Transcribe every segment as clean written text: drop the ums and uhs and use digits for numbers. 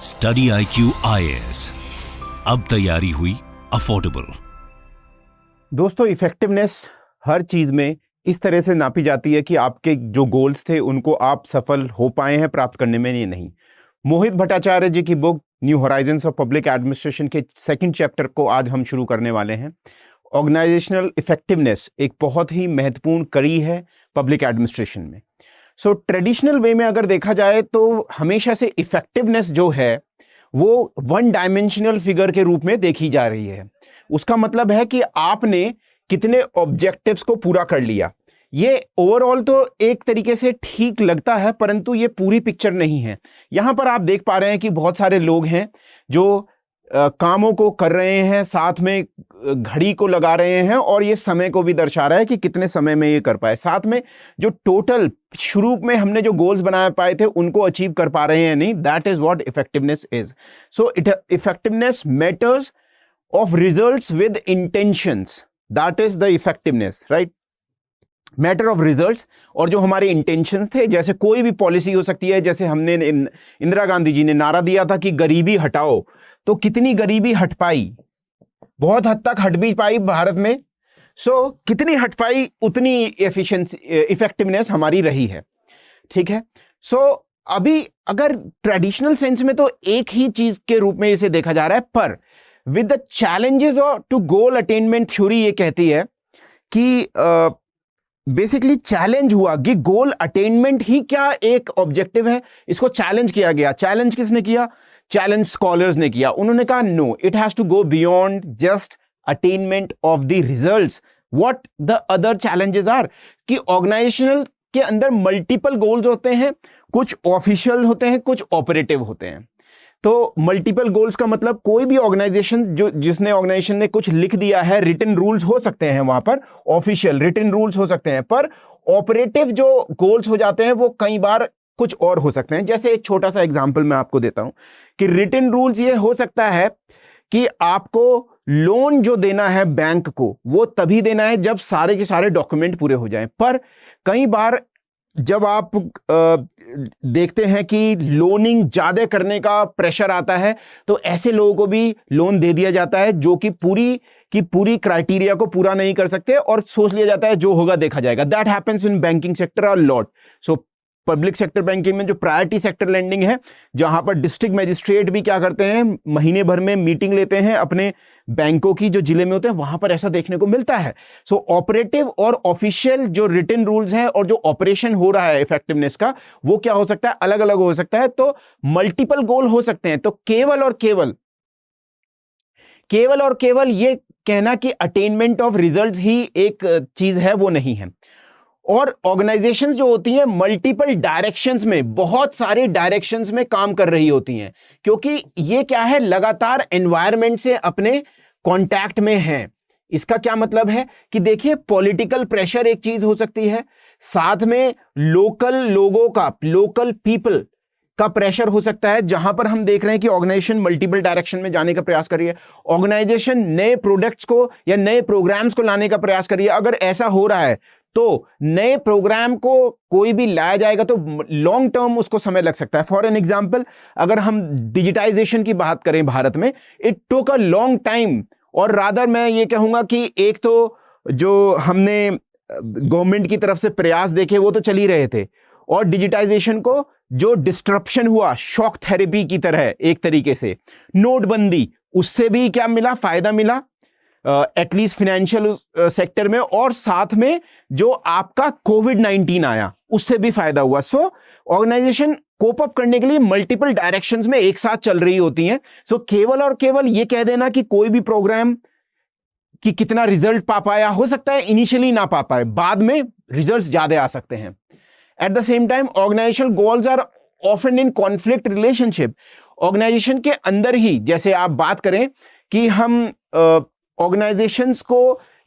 Study IQ IAS, अब तैयारी हुई अफोर्डेबल। दोस्तों, इफेक्टिवनेस हर चीज में इस तरह से नापी जाती है कि आपके जो गोल्स थे उनको आप सफल हो पाए हैं प्राप्त करने में, ये नहीं। मोहित भट्टाचार्य जी की book new Horizons of public administration के सेकंड चैप्टर को आज हम शुरू करने वाले हैं। ऑर्गेनाइजेशनल इफेक्टिवनेस एक बहुत ही महत्वपूर्ण कड़ी है पब्लिक एडमिनिस्ट्रेशन में। सो ट्रेडिशनल वे में अगर देखा जाए तो हमेशा से इफेक्टिवनेस जो है वो वन डायमेंशनल फिगर के रूप में देखी जा रही है। उसका मतलब है कि आपने कितने ऑब्जेक्टिव्स को पूरा कर लिया। ये ओवरऑल तो एक तरीके से ठीक लगता है, परंतु ये पूरी पिक्चर नहीं है। यहां पर आप देख पा रहे हैं कि बहुत सारे लोग हैं जो कामों को कर रहे हैं, साथ में घड़ी को लगा रहे हैं और ये समय को भी दर्शा रहा है कि कितने समय में ये कर पाए। साथ में जो टोटल शुरू में हमने जो गोल्स बना पाए थे उनको अचीव कर पा रहे हैं नहीं। That is what effectiveness is. So effectiveness matters of results with intentions, that is the effectiveness, right? Matter of results और जो हमारे इंटेंशंस थे, जैसे कोई भी पॉलिसी हो सकती है। जैसे हमने इंदिरा गांधी जी ने नारा दिया था कि गरीबी हटाओ, तो कितनी गरीबी हट पाई? बहुत हद तक हट भी पाई भारत में। सो कितनी हट पाई उतनी एफिशिएंसी इफेक्टिवनेस हमारी रही है। ठीक है। सो अभी अगर ट्रेडिशनल सेंस में तो एक ही चीज के रूप में इसे देखा जा रहा है, पर with the challenges to goal attainment theory ये कहती है कि बेसिकली चैलेंज हुआ कि गोल अटेनमेंट ही क्या एक ऑब्जेक्टिव है। इसको चैलेंज किया गया। चैलेंज किसने किया? चैलेंज स्कॉलर्स ने किया। उन्होंने कहा no, it has to go beyond just attainment of the results. What the other challenges are कि ऑर्गेनाइजेशनल के अंदर मल्टीपल गोल्स होते हैं, कुछ ऑफिशियल होते हैं, कुछ ऑपरेटिव होते हैं। तो मल्टीपल गोल्स का मतलब कोई भी ऑर्गेनाइजेशन जिसने ऑर्गेनाइजेशन ने कुछ लिख दिया है, रिटन रूल्स हो सकते हैं, वहां पर ऑफिशियल रिटन रूल्स हो सकते हैं, पर ऑपरेटिव जो गोल्स हो जाते हैं वो कई बार कुछ और हो सकते हैं। जैसे एक छोटा सा एग्जांपल मैं आपको देता हूं कि रिटन रूल्स ये हो सकता है कि आपको लोन जो देना है बैंक को वो तभी देना है जब सारे के सारे डॉक्यूमेंट पूरे हो जाएं। पर कई बार जब आप देखते हैं कि लोनिंग ज्यादा करने का प्रेशर आता है, तो ऐसे लोगों को भी लोन दे दिया जाता है जो कि पूरी क्राइटेरिया को पूरा नहीं कर सकते और सोच लिया जाता है जो होगा देखा जाएगा। That happens in banking sector a lot. So public sector banking में जो प्रायोरिटी सेक्टर लेंडिंग है, जहां पर डिस्ट्रिक्ट मजिस्ट्रेट भी क्या करते हैं, महीने भर में मीटिंग लेते हैं अपने बैंकों की जो जिले में होते हैं, वहां पर ऐसा देखने को मिलता है। सो ऑपरेटिव और ऑफिशियल जो रिटन रूल्स हैं और जो ऑपरेशन हो रहा है इफेक्टिवनेस का, वो क्या हो सकता है? अलग अलग हो सकता है। तो मल्टीपल गोल हो सकते हैं। तो केवल और केवल ये कहना कि अटेनमेंट ऑफ रिजल्ट्स ही एक चीज है, वो नहीं है। और ऑर्गेनाइजेशंस जो होती हैं मल्टीपल डायरेक्शंस में, बहुत सारे डायरेक्शंस में काम कर रही होती हैं, क्योंकि ये क्या है, लगातार एनवायरनमेंट से अपने कांटेक्ट में हैं। इसका क्या मतलब है कि देखिए, पॉलिटिकल प्रेशर एक चीज हो सकती है, साथ में लोकल लोगों का, लोकल पीपल का प्रेशर हो सकता है, जहां पर हम देख रहे हैं कि ऑर्गेनाइजेशन मल्टीपल डायरेक्शन में जाने का प्रयास कर रही है। ऑर्गेनाइजेशन नए प्रोडक्ट्स को या नए प्रोग्राम्स को लाने का प्रयास कर रही है। अगर ऐसा हो रहा है तो नए प्रोग्राम को कोई भी लाया जाएगा तो लॉन्ग टर्म उसको समय लग सकता है। फॉर एन एग्जांपल, अगर हम डिजिटाइजेशन की बात करें भारत में, it took a long time. और रादर मैं ये कहूंगा कि एक तो जो हमने गवर्नमेंट की तरफ से प्रयास देखे वो तो चल ही रहे थे, और डिजिटाइजेशन को जो डिस्ट्रप्शन हुआ शॉक थेरेपी की तरह एक तरीके से, नोटबंदी, उससे भी क्या मिला? फायदा मिला एटलीस्ट फाइनेंशियल सेक्टर में, और साथ में जो आपका कोविड-19 आया उससे भी फायदा हुआ। सो ऑर्गेनाइजेशन कोप अप करने के लिए मल्टीपल डायरेक्शंस में एक साथ चल रही होती हैं। सो केवल और केवल ये कह देना कि कोई भी प्रोग्राम कि कितना रिजल्ट पा पाया, हो सकता है इनिशियली ना पा पाए, बाद में रिजल्ट्स ज्यादा आ सकते हैं। At the same time organisational goals are often in conflict relationship. Organisation के अंदर ही, जैसे आप बात करें कि हम ऑर्गेनाइजेशंस को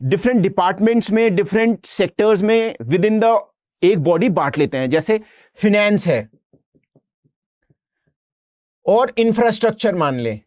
डिफरेंट डिपार्टमेंट्स में, डिफरेंट सेक्टर्स में विद इन द एक बॉडी बांट लेते हैं। जैसे फिनेंस है और इंफ्रास्ट्रक्चर मान लें।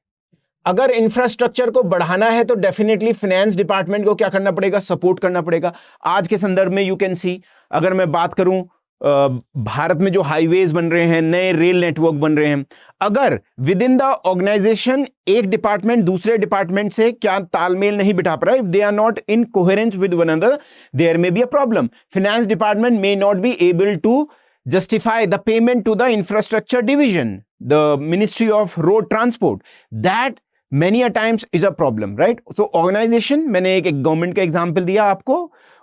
अगर इंफ्रास्ट्रक्चर को बढ़ाना है तो डेफिनेटली फाइनेंस डिपार्टमेंट को क्या करना पड़ेगा? सपोर्ट करना पड़ेगा। आज के संदर्भ में यू कैन सी, अगर मैं बात करूं भारत में जो हाईवेज बन रहे हैं, नए रेल नेटवर्क बन रहे हैं, अगर विद इन द ऑर्गेनाइजेशन एक डिपार्टमेंट दूसरे डिपार्टमेंट से क्या तालमेल नहीं बिठा पा रहा है, if they are not in coherence with one another, there may be a problem. Finance department may not be able to justify the payment to the infrastructure division, the Ministry of Road Transport. That many a times is a problem, right? So organization, मैंने एक government का example दिया आपको,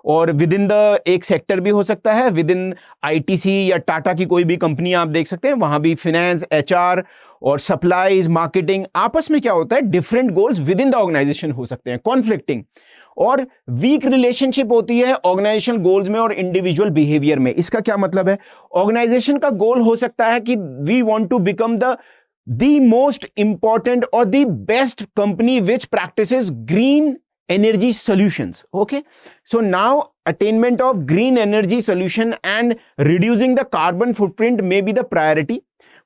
और with in the एक sector भी हो सकता है, विद इन आईटीसी या टाटा की कोई भी कंपनी आप देख सकते हैं, वहां भी फाइनेंस, एचआर और सप्लाईज, मार्केटिंग, आपस में क्या होता है, different goals within the organisation हो सकते हैं, कॉन्फ्लिक्टिंग, और वीक रिलेशनशिप होती है ऑर्गेनाइजेशनल गोल्स में और इंडिविजुअल बिहेवियर में. इसका क्या मतलब है, ऑर्गेनाइजेशन का गोल हो सकता है कि we want to become the most important और the best company which practices green energy solutions. Okay, so now attainment of green energy solution and reducing the carbon footprint may be the priority,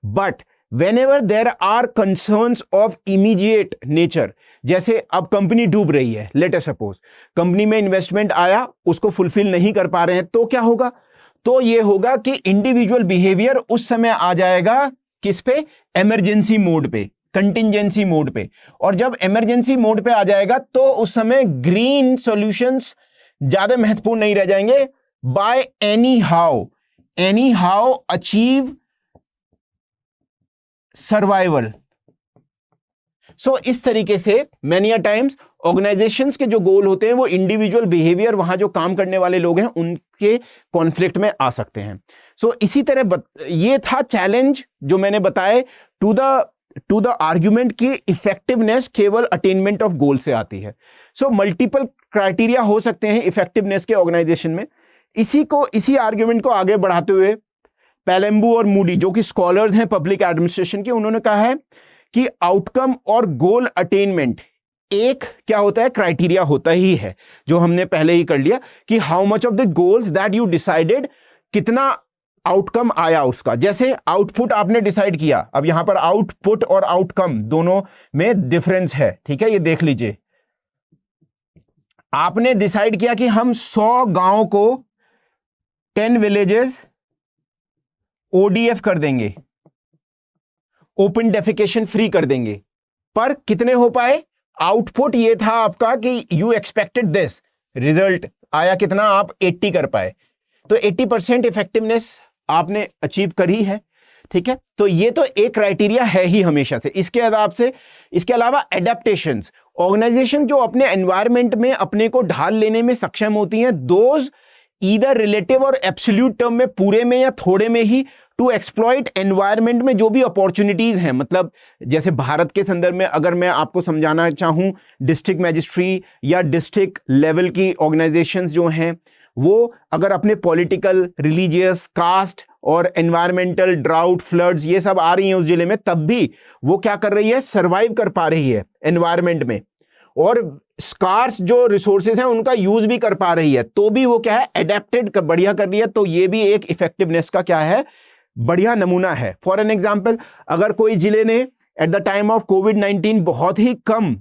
but whenever there are concerns of immediate nature, जैसे अब company डूब रही है, let us suppose company में investment आया, उसको fulfil नहीं कर पा रहे हैं, तो क्या होगा, तो ये होगा कि इंडिविजुअल बिहेवियर उस समय आ जाएगा किस पे, इमरजेंसी मोड पे, कंटिंजेंसी मोड पे. और जब इमरजेंसी मोड पे आ जाएगा तो उस समय ग्रीन सॉल्यूशंस ज्यादा महत्वपूर्ण नहीं रह जाएंगे. By any how achieve survival. So इस तरीके से मेनी अ टाइम्स ऑर्गेनाइजेशंस के जो गोल होते हैं वो इंडिविजुअल बिहेवियर, वहां जो काम करने वाले लोग हैं उनके कॉन्फ्लिक्ट में आ सकते हैं. सो इसी तरह ये था चैलेंज जो मैंने बताए टू द आर्ग्यूमेंट की इफेक्टिवनेस केवल अटेनमेंट ऑफ गोल से आती है. सो मल्टीपल क्राइटेरिया हो सकते हैं इफेक्टिवनेस के ऑर्गेनाइजेशन में. इसी आर्ग्यूमेंट को आगे बढ़ाते हुए पैलेम्बू और मूडी, जो कि स्कॉलर्स हैं पब्लिक एडमिनिस्ट्रेशन के, उन्होंने कहा है कि आउटकम और गोल अटेनमेंट एक क्या होता है, क्राइटेरिया होता ही है, जो हमने पहले ही कर लिया कि how much of the goals that you decided, कितना आउटकम आया उसका. जैसे आउटपुट आपने डिसाइड किया, अब यहां पर आउटपुट और आउटकम दोनों में डिफरेंस है, ठीक है, ये देख लीजिए. आपने डिसाइड किया कि हम 100 गांव को 10 विलेजेस ओडीएफ कर देंगे, ओपन डेफिकेशन फ्री कर देंगे, पर कितने हो पाए, आउटपुट ये था आपका कि यू एक्सपेक्टेड दिस, रिजल्ट आया कितना, आप 80 कर पाए, तो 80% इफेक्टिवनेस आपने अचीव करी है. ठीक है, तो ये तो एक क्राइटेरिया है ही हमेशा से. इसके अलावा एडेप्टेशंस, ऑर्गेनाइजेशन जो अपने एनवायरनमेंट में अपने को ढाल लेने में सक्षम होती हैं, दोज ईदर रिलेटिव और एब्सोल्यूट टर्म में, पूरे में या थोड़े में ही, टू एक्सप्लॉइट एनवायरनमेंट में जो भी अपॉर्चुनिटीज हैं. मतलब जैसे भारत के संदर्भ में अगर मैं आपको समझाना चाहूं, डिस्ट्रिक्ट मजिस्ट्री या डिस्ट्रिक्ट लेवल की ऑर्गेनाइजेशंस जो हैं, वो अगर अपने पॉलिटिकल, रिलीजियस, कास्ट और एनवायरमेंटल, ड्राउट, फ्लड्स ये सब आ रही हैं उस जिले में, तब भी वो क्या कर रही है, सरवाइव कर पा रही है एनवायरमेंट में, और स्कार्स जो रिसोर्सेज हैं उनका यूज भी कर पा रही है, तो भी वो क्या है, एडेप्टेड बढ़िया कर रही है. तो ये भी एक इफेक्टिवनेस का क्या है, बढ़िया नमूना है. फॉर एन एग्जाम्पल, अगर कोई जिले ने एट द टाइम ऑफ कोविड-19 बहुत ही कम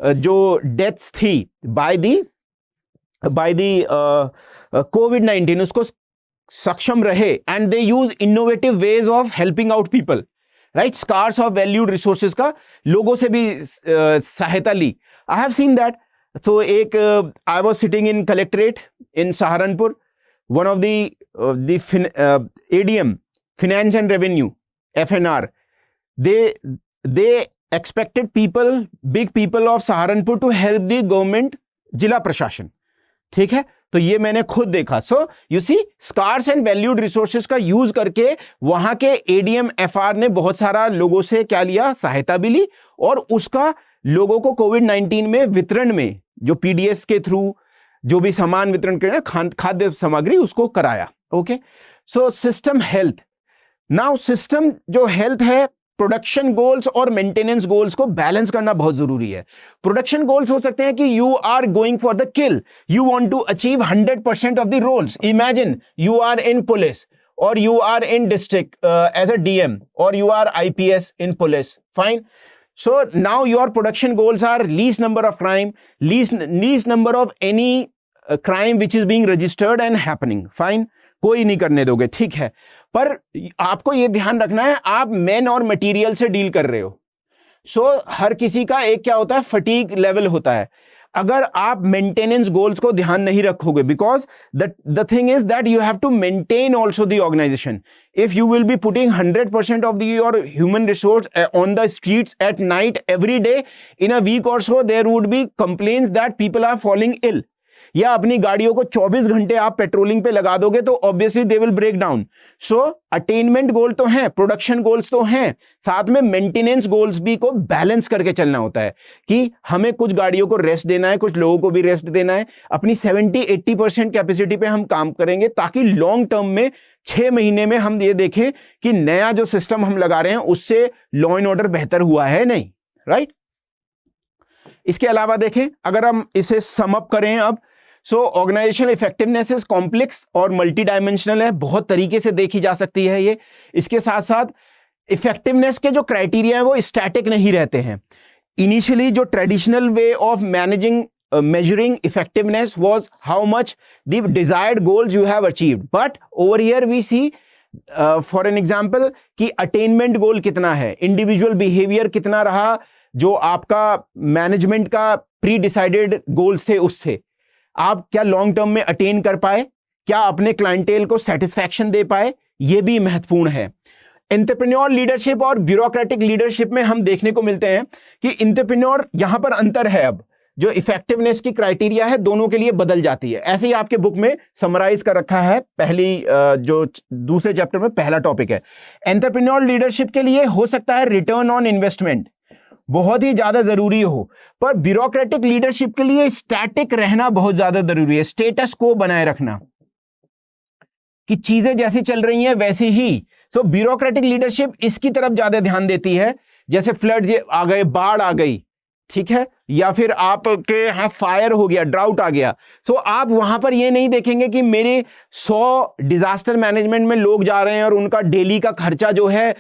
जो डेथ्स थी बाय दी कोविड-19, उसको सक्षम रहे, and they use innovative ways of helping out people, right, scarce of valued resources का लोगों से भी सहायता ली. I have seen that. तो एक I was sitting in collectorate in Saharanpur, one of the ADM, Finance and Revenue, FNR, they expected big people of Saharanpur to help the government, जिला प्रशासन. ठीक है, तो ये मैंने खुद देखा. So you see, scarce and valued resources का यूज करके वहां के ADM FR ने बहुत सारा लोगों से क्या लिया, सहायता भी ली, और उसका लोगों को कोविड-19 में वितरण में जो PDS के थ्रू जो भी सामान वितरण करें, खाद्य सामग्री, उसको कराया. Okay, so system health. Now system जो हेल्थ है, प्रोडक्शन गोल्स और मेंटेनेंस गोल्स को बैलेंस करना बहुत जरूरी है. प्रोडक्शन गोल्स हो सकते हैं कि you are going for the kill, you want to achieve 100% of the roles. Imagine you are in police, और you are in district as a DM, और you are IPS in police. Fine. So now your production goals are least number of crime, least number of any crime which is being registered and happening. Fine, कोई नहीं करने दोगे, ठीक है. पर आपको ये ध्यान रखना है, आप मैन और मटेरियल से डील कर रहे हो। सो हर किसी का एक क्या होता है, फटीग लेवल होता है। अगर आप मेंटेनेंस गोल्स को ध्यान नहीं रखोगे, because the thing is that you have to maintain also the organization. If you will be putting 100% of your human resource on the streets at night every day, in a week और so there would be complaints that people are falling ill. या अपनी गाड़ियों को 24 घंटे आप patrolling पे लगा दोगे तो obviously they will break down. So attainment goal तो हैं, प्रोडक्शन गोल्स तो हैं, साथ में मेंटेनेंस गोल्स भी को बैलेंस करके चलना होता है कि हमें कुछ गाड़ियों को रेस्ट देना है, कुछ लोगों को भी रेस्ट देना है। अपनी 70-80% कैपेसिटी पे हम काम करेंगे ताकि लॉन्ग टर्म में 6 महीने में हम ये देखें कि नया जो सिस्टम हम लगा रहे हैं उससे लॉ एंड ऑर्डर बेहतर हुआ है नहीं, राइट। इसके अलावा देखें, अगर हम इसे सम अप करें अब, सो ऑर्गेनाइजेशनल इफेक्टिवनेस इज कॉम्प्लेक्स और मल्टी डायमेंशनल है, बहुत तरीके से देखी जा सकती है ये। इसके साथ साथ इफेक्टिवनेस के जो क्राइटेरिया है वो स्टैटिक नहीं रहते हैं। इनिशियली जो traditional way of managing measuring effectiveness was how much the desired goals you have achieved, but over here we see for an example कि attainment goal कितना है, individual behavior कितना रहा, जो आपका मैनेजमेंट का प्री डिसाइडेड गोल्स थे उससे आप क्या लॉन्ग टर्म में अटेन कर पाए, क्या अपने क्लाइंटेल को सेटिस्फैक्शन दे पाए, ये भी महत्वपूर्ण है। एंटरप्रेन्योर लीडरशिप और ब्यूरोक्रेटिक लीडरशिप में हम देखने को मिलते हैं कि एंटरप्रेन्योर यहां पर अंतर है, अब जो इफेक्टिवनेस की क्राइटेरिया है दोनों के लिए बदल जाती है। ऐसे ही आपके बुक में समराइज कर रखा है, पहली जो दूसरे चैप्टर में पहला टॉपिक है। एंटरप्रेन्योर लीडरशिप के लिए हो सकता है रिटर्न ऑन इन्वेस्टमेंट बहुत ही ज्यादा जरूरी हो, पर ब्यूरोक्रेटिक लीडरशिप के लिए स्टैटिक रहना बहुत ज्यादा जरूरी है, स्टेटस को बनाए रखना कि चीजें जैसी चल रही हैं वैसी ही। सो ब्यूरोक्रेटिक लीडरशिप इसकी तरफ ज्यादा ध्यान देती है, जैसे फ्लड आ गए, बाढ़ आ गई, ठीक है, या फिर आपके यहाँ फायर हो गया, ड्राउट आ गया। सो आप वहां पर ये नहीं देखेंगे कि मेरे 100 डिजास्टर मैनेजमेंट में लोग जा रहे हैं और उनका डेली का खर्चा जो है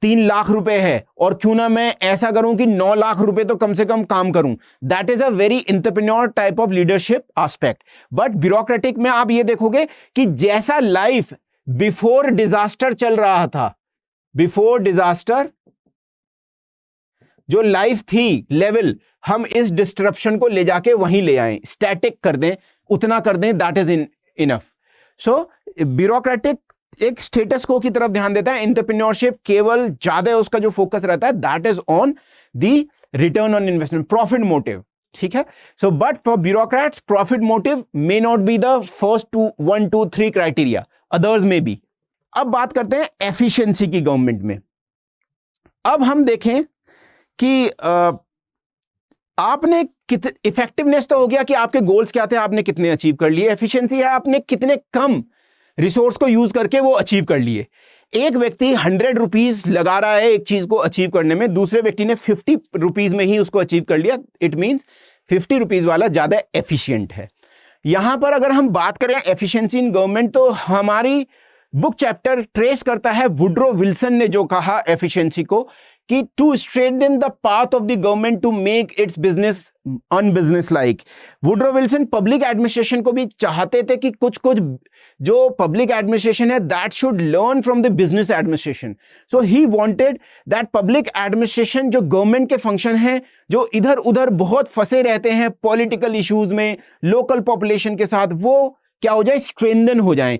3 लाख रुपए है, और क्यों ना मैं ऐसा करूं कि 9 लाख रुपए तो कम से कम काम करूं। That is a very entrepreneur type of leadership aspect. But bureaucratic में आप ये देखोगे कि जैसा लाइफ बिफोर डिजास्टर चल रहा था, बिफोर डिजास्टर जो लाइफ थी लेवल, हम इस डिस्ट्रप्शन को ले जाके वहीं ले आए, स्टैटिक कर दें, उतना कर दें, that is enough. So bureaucratic एक स्टेटस को की तरफ ध्यान देता है, एंटरप्रेन्योरशिप केवल ज्यादा उसका जो फोकस रहता है that is on the return on investment, profit motive, ठीक है। So but for bureaucrats profit motive may not be the first 1, 2, 3 criteria, others में बी। अब बात करते हैं एफिशिएंसी की गवर्नमेंट में। अब हम देखें कि आपने इफेक्टिवनेस तो हो गया कि आपके गोल्स क्या थे, आपने कितने अचीव कर लिए। एफिशिएंसी है आपने कितने कम रिसोर्स को यूज करके वो अचीव कर लिए। एक व्यक्ति 100 रुपीज लगा रहा है एक चीज को अचीव करने में, दूसरे व्यक्ति ने 50 रुपीज में ही उसको अचीव कर लिया, इट मींस 50 रुपीज वाला ज्यादा एफिशिएंट है। यहां पर अगर हम बात करें एफिशिएंसी इन गवर्नमेंट, तो हमारी बुक चैप्टर ट्रेस करता है वुड्रो विल्सन ने जो कहा एफिशिएंसी को, कि to straighten the path of the government to make its business unbusiness like. Woodrow Wilson public administration को भी चाहते थे कि कुछ कुछ जो पब्लिक एडमिनिस्ट्रेशन है that should learn from the business administration. So he wanted that public administration जो गवर्नमेंट के फंक्शन हैं, जो इधर उधर बहुत फंसे रहते हैं पॉलिटिकल इश्यूज में, लोकल पॉपुलेशन के साथ, वो क्या हो जाए, स्ट्रेंथन हो जाए।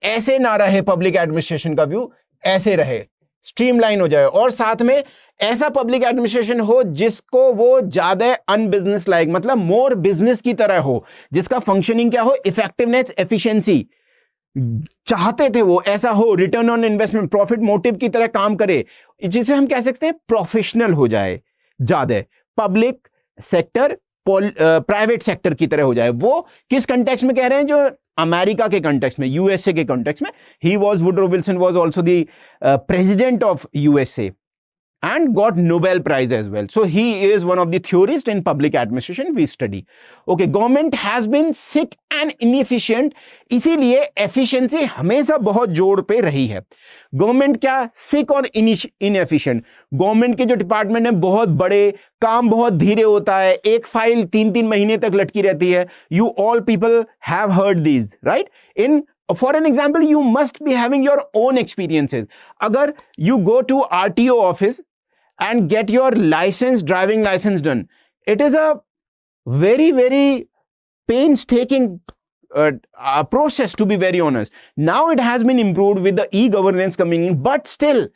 ऐसे ना रहे पब्लिक एडमिनिस्ट्रेशन का व्यू, ऐसे रहे, स्ट्रीमलाइन हो जाए, और साथ में ऐसा पब्लिक एडमिनिस्ट्रेशन हो जिसको वो ज्यादा अनबिजनेस लाइक, मतलब मोर बिजनेस की तरह हो, जिसका फंक्शनिंग क्या हो, इफेक्टिवनेस, एफिशिएंसी चाहते थे वो ऐसा हो, return on investment, profit motive की तरह काम करे, जिसे हम कह सकते हैं प्रोफेशनल हो जाए, ज्यादा पब्लिक सेक्टर प्राइवेट सेक्टर की तरह हो जाए। वो किस कंटेक्स्ट में कह रहे हैं, जो अमेरिका के कंटेक्स्ट में, यूएसए के कंटेक्स्ट में। He was, Woodrow Wilson was also the president of USA and got Nobel Prize as well. So he is one of the theorists in public administration we study. Okay, government has been sick and inefficient, इसीलिए efficiency हमेशा बहुत जोर पे रही है। Government क्या सिक और inefficient, government के जो डिपार्टमेंट है बहुत बड़े, काम बहुत धीरे होता है, एक फाइल 3-3 महीने तक लटकी रहती है। You all people have heard these, right? In For an example, you must be having your own experiences. Agar you go to RTO office and get your license, driving license done, it is a very, very painstaking process, to be very honest. Now it has been improved with the e-governance coming in, but still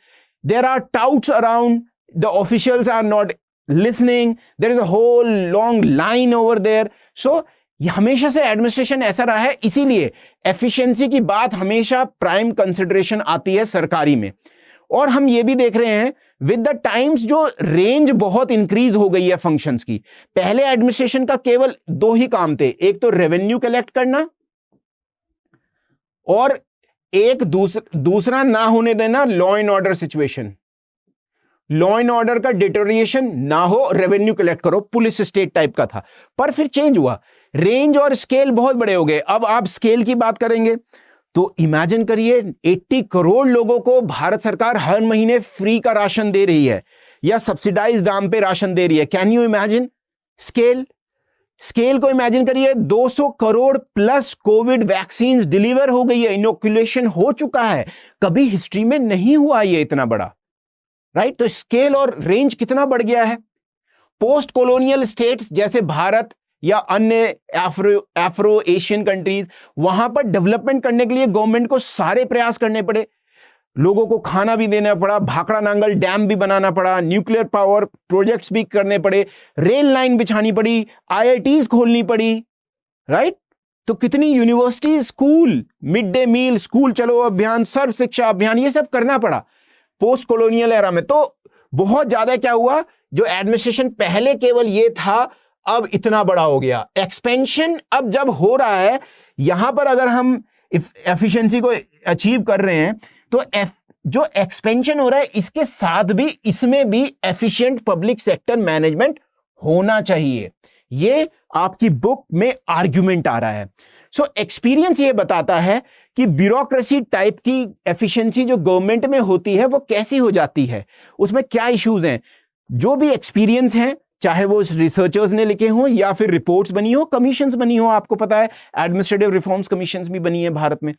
there are touts around. The officials are not listening. There is a whole long line over there. So हमेशा से administration ऐसा रहा है, इसीलिए efficiency की बात हमेशा prime consideration आती है सरकारी में। और हम ये भी देख रहे हैं विद द टाइम्स जो रेंज बहुत इंक्रीज हो गई है फंक्शंस की। पहले एडमिनिस्ट्रेशन का केवल 2 ही काम थे, एक तो रेवेन्यू कलेक्ट करना और एक दूसरा ना होने देना law and order situation. Law and order का डिटोरिएशन ना हो, रेवेन्यू कलेक्ट करो, पुलिस स्टेट टाइप का था। पर फिर चेंज हुआ, रेंज और स्केल बहुत बड़े हो गए। अब आप स्केल की बात करेंगे तो इमेजिन करिए 80 करोड़ लोगों को भारत सरकार हर महीने फ्री का राशन दे रही है या सब्सिडाइज दाम पे राशन दे रही है। कैन यू इमेजिन स्केल को इमेजिन करिए। 200 crore plus Covid vaccine deliver हो गई है, इनोकुलेशन हो चुका है, कभी हिस्ट्री में नहीं हुआ ये इतना बड़ा, राइट। तो स्केल और रेंज कितना बढ़ गया है। पोस्ट कॉलोनियल स्टेट्स जैसे भारत या अन्य अफ्रो एशियन कंट्रीज, वहां पर डेवलपमेंट करने के लिए गवर्नमेंट को सारे प्रयास करने पड़े, लोगों को खाना भी देना पड़ा, भाखड़ा नांगल डैम भी बनाना पड़ा, न्यूक्लियर पावर प्रोजेक्ट्स भी करने पड़े, रेल लाइन बिछानी पड़ी, IITs खोलनी पड़ी, राइट। तो कितनी university, school, mid day meal, school Chalo Abhiyan, सर्व शिक्षा अभियान, ये सब करना पड़ा पोस्ट कॉलोनियल एरा में। तो बहुत ज्यादा क्या हुआ, जो एडमिनिस्ट्रेशन पहले केवल ये था अब इतना बड़ा हो गया। एक्सपेंशन अब जब हो रहा है, यहां पर अगर हम एफिशिएंसी को अचीव कर रहे हैं तो जो एक्सपेंशन हो रहा है इसके साथ भी इसमें भी एफिशिएंट पब्लिक सेक्टर मैनेजमेंट होना चाहिए। ये आपकी बुक में आर्ग्यूमेंट आ रहा है। सो एक्सपीरियंस ये बताता है कि ब्यूरोक्रेसी टाइप की एफिशिएंसी जो गवर्नमेंट में होती है वो कैसी हो जाती है, उसमें क्या इश्यूज हैं। जो भी एक्सपीरियंस हैं, चाहे वो रिसर्चर्स ने लिखे हों या फिर रिपोर्ट्स बनी हो, कमीशंस बनी हो, आपको पता है एडमिनिस्ट्रेटिव रिफॉर्म्स कमीशंस भी बनी है भारत में।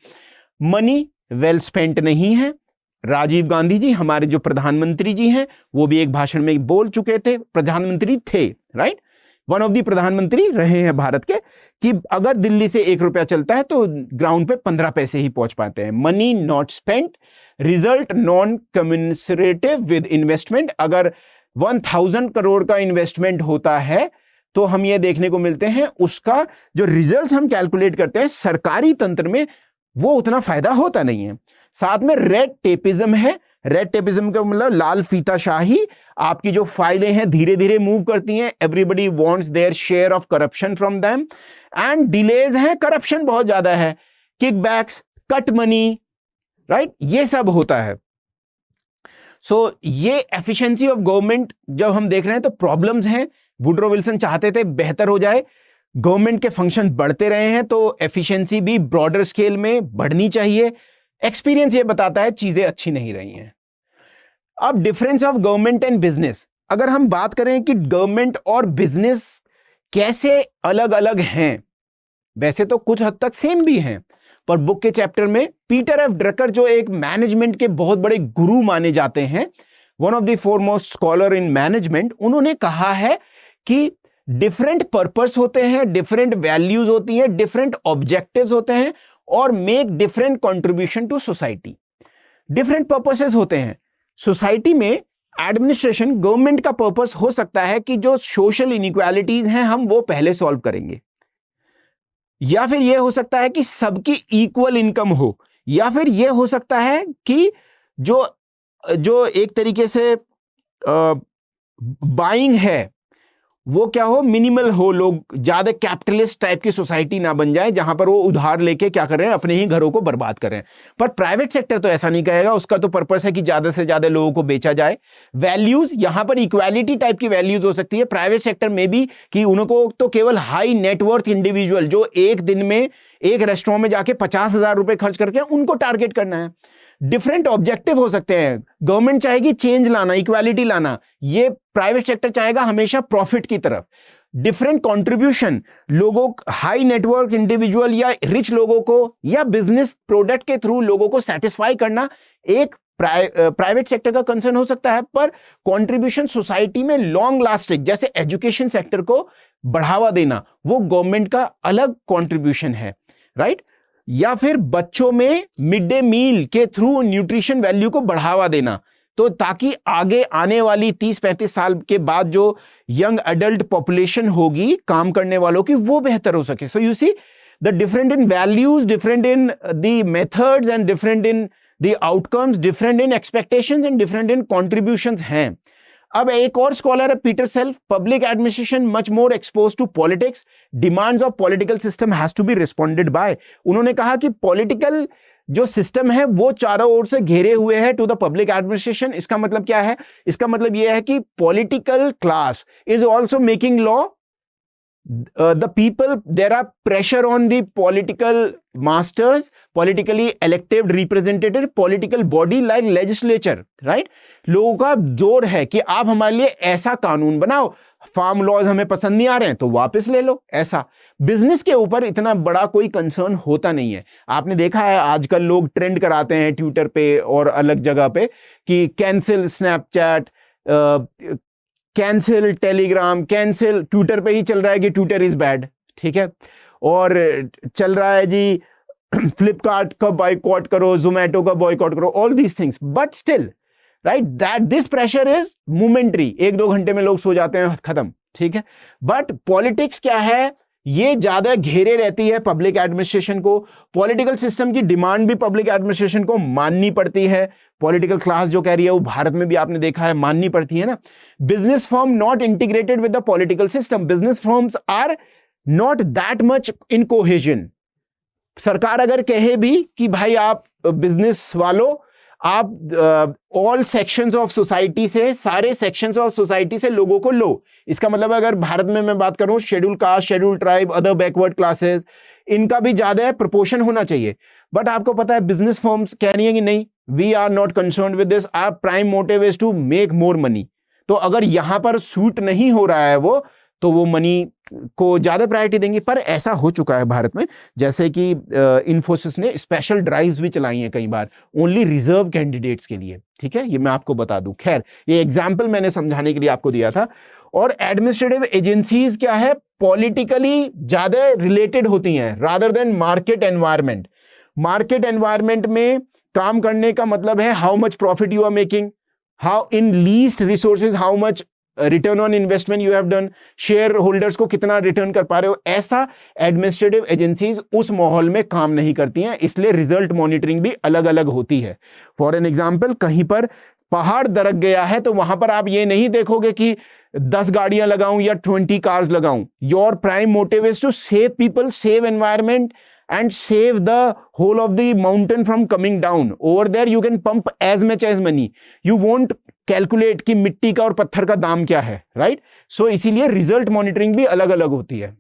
मनी वेल स्पेंट नहीं है। राजीव गांधी जी हमारे जो प्रधानमंत्री जी हैं वो भी एक भाषण में बोल चुके थे, प्रधानमंत्री थे, राइट, वन ऑफ द प्रधानमंत्री रहे हैं भारत के, कि अगर दिल्ली से 1 रुपया चलता है तो ग्राउंड पे 15 पैसे ही पहुंच पाते हैं। Money not spent, result non commensurative with investment. अगर 1000 करोड़ का इन्वेस्टमेंट होता है तो हम ये देखने को मिलते हैं उसका जो रिजल्ट्स हम कैलकुलेट करते हैं सरकारी तंत्र में वो उतना फायदा होता नहीं है। साथ में रेड टेपिज्म है। रेड टेपिज्म का मतलब लाल फीताशाही, आपकी जो फाइलें हैं धीरे धीरे मूव करती हैं। Everybody wants their share of corruption from them and delays है, करप्शन बहुत ज्यादा है, किकबैक्स, कट मनी, राइट, ये सब होता है। सो ये एफिशिएंसी ऑफ गवर्नमेंट जब हम देख रहे हैं तो प्रॉब्लम्स हैं। वुडरो विल्सन चाहते थे बेहतर हो जाए, गवर्नमेंट के फंक्शन बढ़ते रहे हैं तो एफिशिएंसी भी ब्रॉडर स्केल में बढ़नी चाहिए। एक्सपीरियंस ये बताता है चीजें अच्छी नहीं रही हैं। अब difference of government and business, अगर हम बात करें कि गवर्नमेंट और बिजनेस कैसे अलग अलग हैं, वैसे तो कुछ हद तक सेम भी हैं, पर बुक के चैप्टर में पीटर एफ ड्रकर जो एक मैनेजमेंट के बहुत बड़े गुरु माने जाते हैं, one of the foremost scholar in management, उन्होंने कहा है कि डिफरेंट पर्पस होते हैं, डिफरेंट वैल्यूज होती हैं, डिफरेंट ऑब्जेक्टिव्स होते हैं और make different contribution to society. Different purposes होते हैं। सोसाइटी में एडमिनिस्ट्रेशन, गवर्नमेंट का पर्पस हो सकता है कि जो सोशल इनइक्वालिटीज हैं हम वो पहले सॉल्व करेंगे, या फिर यह हो सकता है कि सबकी इक्वल इनकम हो, या फिर यह हो सकता है कि जो एक तरीके से बाइंग है वो क्या हो, मिनिमल हो, लोग ज्यादा कैपिटलिस्ट टाइप की सोसाइटी ना बन जाए जहां पर वो उधार लेके क्या कर रहे हैं, अपने ही घरों को बर्बाद कर रहे हैं। पर प्राइवेट सेक्टर तो ऐसा नहीं कहेगा, उसका तो पर्पस है कि ज्यादा से ज्यादा लोगों को बेचा जाए। वैल्यूज, यहां पर इक्वालिटी टाइप की वैल्यूज हो सकती है प्राइवेट सेक्टर में भी, कि उनको तो केवल हाई नेटवर्थ इंडिविजुअल जो एक दिन में एक रेस्टोरेंट में जाके 50,000 रुपए खर्च करके उनको टारगेट करना है। डिफरेंट ऑब्जेक्टिव हो सकते हैं। गवर्नमेंट चाहेगी चेंज लाना, इक्वालिटी लाना, ये प्राइवेट सेक्टर चाहेगा हमेशा प्रॉफिट की तरफ। डिफरेंट कंट्रीब्यूशन लोगों, हाई नेटवर्क इंडिविजुअल या रिच लोगों को या बिजनेस प्रोडक्ट के थ्रू लोगों को सेटिस्फाई करना एक प्राइवेट सेक्टर का कंसर्न हो सकता है, पर कंट्रीब्यूशन सोसाइटी में लॉन्ग लास्टिंग जैसे एजुकेशन सेक्टर को बढ़ावा देना वो गवर्नमेंट का अलग कंट्रीब्यूशन है, राइट? या फिर बच्चों में मिड डे मील के थ्रू न्यूट्रिशन वैल्यू को बढ़ावा देना, तो ताकि आगे आने वाली 30-35 साल के बाद जो यंग एडल्ट पॉपुलेशन होगी काम करने वालों की वो बेहतर हो सके. So you see the different in values, different in the methods and different in the outcomes, different in expectations and different in contributions हैं. अब एक और स्कॉलर है Peter Self, public administration much more expose to politics, demands of political system has to be responded by. उन्होंने कहा कि political जो system है वो चारों ओर से घेरे हुए है टू द पब्लिक एडमिनिस्ट्रेशन. इसका मतलब क्या है? इसका मतलब यह है कि political class is also making law. The people, there are pressure on the political masters, politically elected representative, political body like legislature, right? लोगों का जोर है कि आप हमारे लिए ऐसा कानून बनाओ, फार्म लॉज हमें पसंद नहीं आ रहे हैं तो वापस ले लो. ऐसा बिजनेस के ऊपर इतना बड़ा कोई कंसर्न होता नहीं है. आपने देखा है आजकल लोग ट्रेंड कराते हैं ट्विटर पे और अलग जगह पे कि cancel Snapchat, cancel Telegram, cancel Twitter पे ही चल रहा है कि ट्विटर इज बैड, ठीक है? और चल रहा है जी फ्लिपकार्ट का बॉयकॉट करो, जोमैटो का बॉयकॉट करो, all these things. But still right that this pressure is momentary, 1-2 घंटे में लोग सो जाते हैं, खत्म, ठीक है? बट पॉलिटिक्स क्या है, ये ज्यादा घेरे रहती है पब्लिक एडमिनिस्ट्रेशन को. पॉलिटिकल सिस्टम की डिमांड भी पब्लिक एडमिनिस्ट्रेशन को माननी पड़ती है. पॉलिटिकल क्लास जो कह रही है वो भारत में भी आपने देखा है माननी पड़ती है ना. Business firm not integrated with the political system, business firms are not that much in cohesion. सरकार अगर कहे भी कि भाई आप बिजनेस वालों, आप ऑल सेक्शंस ऑफ सोसाइटी से, सारे सेक्शंस ऑफ सोसाइटी से लोगों को लो. इसका मतलब अगर भारत में मैं बात करूं, schedule caste, schedule tribe, other backward classes, इनका भी ज्यादा प्रोपोर्शन होना चाहिए. बट आपको पता है बिजनेस फर्म्स कह रही है कि नहीं, we are not concerned with this, our prime motive is to make more money. तो अगर यहां पर सूट नहीं हो रहा है तो वो मनी को ज्यादा प्रायोरिटी देंगे. पर ऐसा हो चुका है भारत में, जैसे कि इन्फोसिस ने स्पेशल ड्राइव्स भी चलाई हैं कई बार ओनली रिजर्व कैंडिडेट्स के लिए, ठीक है? ये मैं आपको बता दूं. खैर, ये एग्जाम्पल मैंने समझाने के लिए आपको दिया था. और एडमिनिस्ट्रेटिव एजेंसीज क्या है, पॉलिटिकली ज्यादा रिलेटेड होती हैं rather than market environment. Market environment में काम करने का मतलब है how much profit you are making, how in least resources how much return on investment you have done, shareholders को कितना रिटर्न कर पा रहे हो. ऐसा एडमिनिस्ट्रेटिव एजेंसीज उस माहौल में काम नहीं करती हैं, इसलिए रिजल्ट मॉनिटरिंग भी अलग अलग होती है. फॉर एन एग्जाम्पल, कहीं पर पहाड़ दरक गया है तो वहां पर आप ये नहीं देखोगे कि 10 गाड़ियां लगाऊं या 20 कार्स लगाऊं. Your prime motive is to save people, save environment and save the whole of the mountain from coming down. Over there you can pump as much as money. You won't calculate कि मिट्टी का और पत्थर का दाम क्या है, right? So इसीलिए रिजल्ट मॉनिटरिंग भी अलग अलग होती है.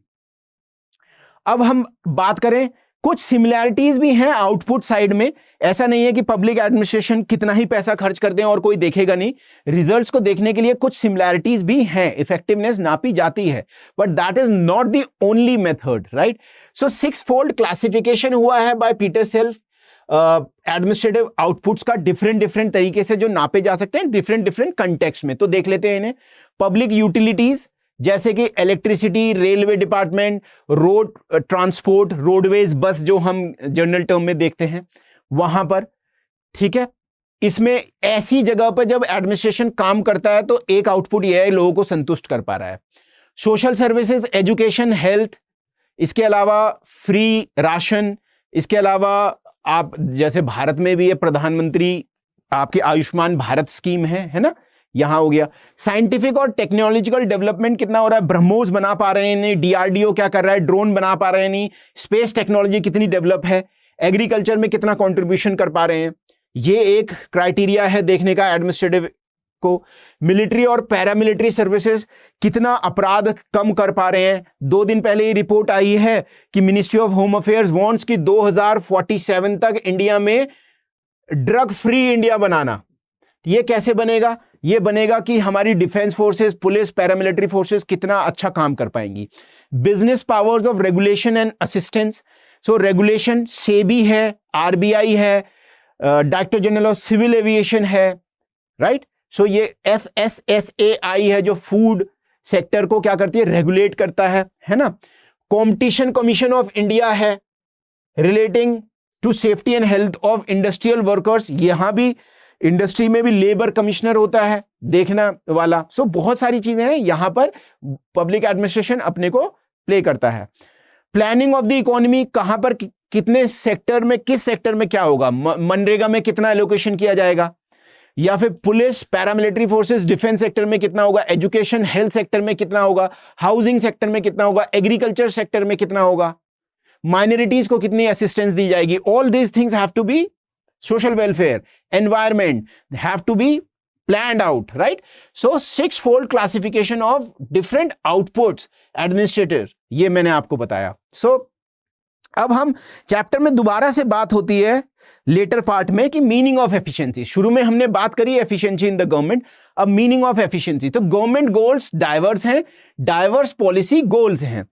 अब हम बात करें, कुछ सिमिलैरिटीज भी हैं आउटपुट साइड में. ऐसा नहीं है कि पब्लिक एडमिनिस्ट्रेशन कितना ही पैसा खर्च कर दें और कोई देखेगा नहीं. रिजल्ट्स को देखने के लिए कुछ सिमिलैरिटीज भी हैं, इफेक्टिवनेस नापी जाती है, but that is not the only method, right? So 6-fold classification हुआ है by Peter self administrative outputs का, डिफरेंट तरीके से जो नापे जा सकते हैं डिफरेंट कंटेक्स्ट में. तो देख लेते हैं इन्हें. पब्लिक यूटिलिटीज जैसे कि electricity, railway department, road transport, roadways, बस जो हम जनरल टर्म में देखते हैं वहां पर, ठीक है? इसमें ऐसी जगह पर जब एडमिनिस्ट्रेशन काम करता है तो एक आउटपुट यह है, लोगों को संतुष्ट कर पा रहा है. सोशल सर्विसेज, एजुकेशन, हेल्थ, इसके अलावा फ्री राशन, इसके अलावा आप जैसे भारत में भी ये प्रधानमंत्री आपकी आयुष्मान भारत स्कीम है ना, यहां हो गया. साइंटिफिक और टेक्नोलॉजिकल डेवलपमेंट कितना हो रहा है, ब्रह्मोस बना पा रहे हैं नहीं, डीआरडीओ क्या कर रहा है, ड्रोन बना पा रहे हैं नहीं, स्पेस टेक्नोलॉजी कितनी डेवलप है, एग्रीकल्चर में कितना कंट्रीब्यूशन कर पा रहे हैं. ये एक क्राइटेरिया है देखने का एडमिनिस्ट्रेटिव को. मिलिट्री और पैरामिलिट्री सर्विसेज, कितना अपराध कम कर पा रहे हैं. 2 दिन पहले ही रिपोर्ट आई है कि ministry of home affairs wants कि 2047 तक इंडिया में ड्रग फ्री इंडिया बनाना. ये कैसे बनेगा? ये बनेगा कि हमारी defence forces, police, paramilitary forces कितना अच्छा काम कर पाएंगी। Business powers of regulation and assistance, so regulation SEBI है, आरबीआई है, director general of civil aviation है, राइट। सो ये FSSAI है जो फूड सेक्टर को क्या करती है, रेगुलेट करता है ना। कंपटीशन कमीशन ऑफ इंडिया है relating to safety and health of industrial workers, यहां भी इंडस्ट्री में भी लेबर कमिश्नर होता है देखना वाला। सो बहुत सारी चीजें हैं यहां पर पब्लिक एडमिनिस्ट्रेशन अपने को प्ले करता है। प्लानिंग ऑफ द इकोनॉमी, कहां पर कितने सेक्टर में, किस सेक्टर में क्या होगा, मनरेगा में कितना एलोकेशन किया जाएगा, या फिर police, paramilitary forces, defence sector में कितना होगा, एजुकेशन हेल्थ सेक्टर में कितना होगा, हाउसिंग सेक्टर में कितना होगा, एग्रीकल्चर सेक्टर में कितना होगा, माइनॉरिटीज को कितनी असिस्टेंस दी जाएगी। All these things have to be social welfare, environment have to be planned out, right? So 6-fold classification of different outputs administrator, ये मैंने आपको बताया। So अब हम चैप्टर में दोबारा से बात होती है लेटर पार्ट में कि मीनिंग ऑफ एफिशिएंसी। शुरू में हमने बात करी एफिशिएंसी इन द गवर्नमेंट, अब मीनिंग ऑफ एफिशिएंसी। तो गवर्नमेंट गोल्स डाइवर्स हैं, डाइवर्स पॉलिसी गोल्स हैं।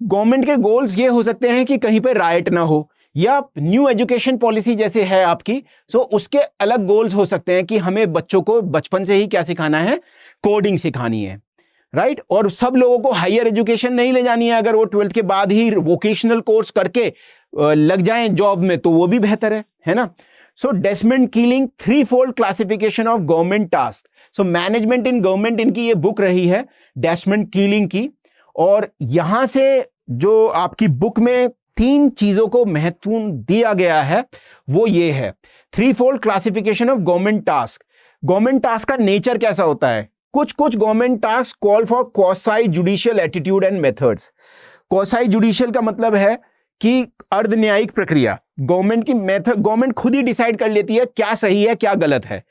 गवर्नमेंट के गोल्स ये हो सकते हैं कि कहीं पे राइट ना हो, या न्यू एजुकेशन पॉलिसी जैसे है आपकी, सो उसके अलग गोल्स हो सकते हैं कि हमें बच्चों को बचपन से ही क्या सिखाना है, कोडिंग सिखानी है, राइट। और सब लोगों को हायर एजुकेशन नहीं ले जानी है, अगर वो 12th के बाद ही वोकेशनल कोर्स करके लग जाएं जॉब में तो वो भी बेहतर है ना। So Desmond Keeling, 3-fold classification of government task. So management in government, इनकी ये बुक रही है डेसमंड कीलिंग की, और यहां से जो आपकी बुक में 3 चीजों को महत्वपूर्ण दिया गया है वो ये है 3-fold classification of government task. Government task का नेचर कैसा होता है, कुछ government task call for quasi judicial attitude and methods. Quasi judicial का मतलब है कि अर्ध न्यायिक प्रक्रिया, गवर्नमेंट की मेथड, गवर्नमेंट खुद ही डिसाइड कर लेती है क्या सही है क्या गलत है।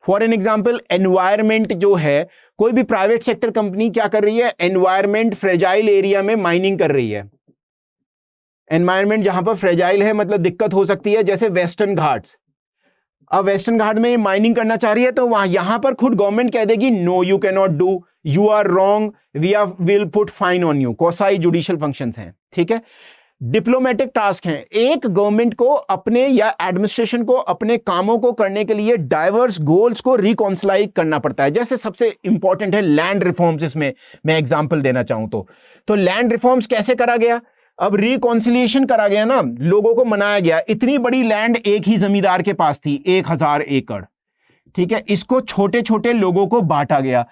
फॉर एन एग्जाम्पल, एनवायरमेंट जो है, कोई भी प्राइवेट सेक्टर कंपनी क्या कर रही है, एनवायरमेंट फ्रेजाइल एरिया में माइनिंग कर रही है। एनवायरमेंट जहां पर फ्रेजाइल है मतलब दिक्कत हो सकती है, जैसे वेस्टर्न घाट्स। अब वेस्टर्न घाट में माइनिंग करना चाह रही है तो वहां यहां पर खुद गवर्नमेंट कह देगी no you can not do, you are wrong, we are will put fine on you. Quasi judicial functions हैं, ठीक है। डिप्लोमेटिक टास्क हैं, एक गवर्नमेंट को अपने या एडमिनिस्ट्रेशन को अपने कामों को करने के लिए डाइवर्स गोल्स को रिकॉन्सिलाइज करना पड़ता है। जैसे सबसे इंपॉर्टेंट है लैंड रिफॉर्म्स, इसमें मैं एग्जांपल देना चाहूं तो लैंड रिफॉर्म्स कैसे करा गया, अब रिकॉन्सिलिएशन करा गया ना, लोगों को मनाया गया। इतनी बड़ी लैंड एक ही जमींदार के पास थी, 1000 एकड़, ठीक है, इसको छोटे छोटे लोगों को बांटा गया।